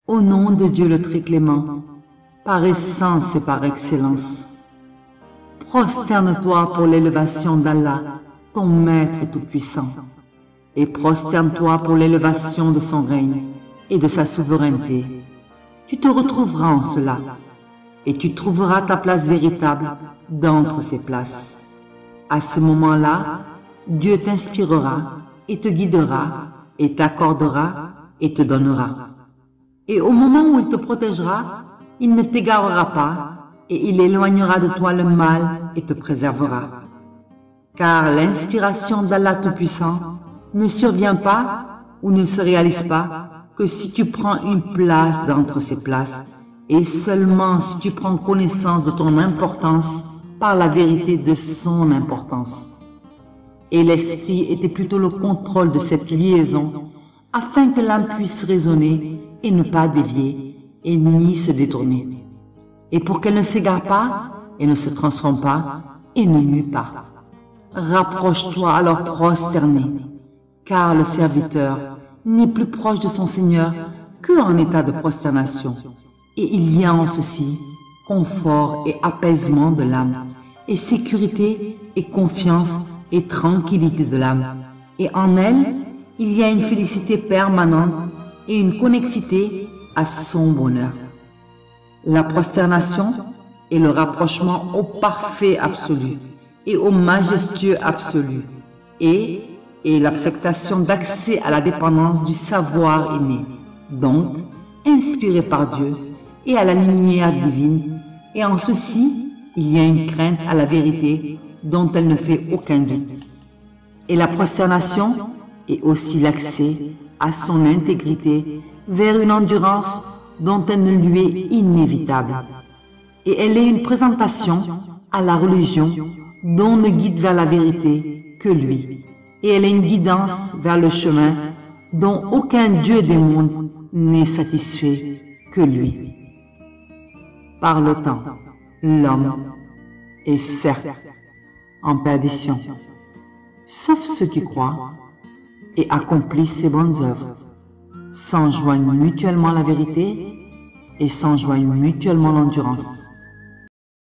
Au nom de Dieu le très clément, par essence et par excellence, prosterne-toi pour l'élévation d'Allah, ton Maître tout-puissant, et prosterne-toi pour l'élévation de son règne et de sa souveraineté. Tu te retrouveras en cela, et tu trouveras ta place véritable d'entre ces places. À ce moment-là, Dieu t'inspirera et te guidera et t'accordera et te donnera. Et au moment où il te protégera, il ne t'égarera pas et il éloignera de toi le mal et te préservera. Car l'inspiration d'Allah Tout-Puissant ne survient pas ou ne se réalise pas que si tu prends une place d'entre ces places et seulement si tu prends connaissance de ton importance par la vérité de son importance. Et l'esprit était plutôt le contrôle de cette liaison afin que l'âme puisse raisonner et ne pas dévier et ni se détourner. Et pour qu'elle ne s'égare pas et ne se transforme pas et ne nuit pas. Rapproche-toi alors prosterné, car le serviteur n'est plus proche de son Seigneur qu'en état de prosternation. Et il y a en ceci confort et apaisement de l'âme, et sécurité et confiance et tranquillité de l'âme. Et en elle, il y a une félicité permanente et une connexité à son bonheur. La prosternation est le rapprochement au parfait absolu et au majestueux absolu et l'acceptation d'accès à la dépendance du savoir inné, donc inspiré par Dieu et à la lumière divine, et en ceci, il y a une crainte à la vérité dont elle ne fait aucun doute. Et la prosternation est aussi l'accès à son intégrité vers une endurance dont elle ne lui est inévitable. Et elle est une présentation à la religion dont ne guide vers la vérité que lui. Et elle est une guidance vers le chemin dont aucun Dieu des mondes n'est satisfait que lui. Par le temps, l'homme est certes en perdition, sauf ceux qui croient et accomplissent ses bonnes œuvres, s'enjoignent mutuellement la vérité et s'enjoignent mutuellement l'endurance.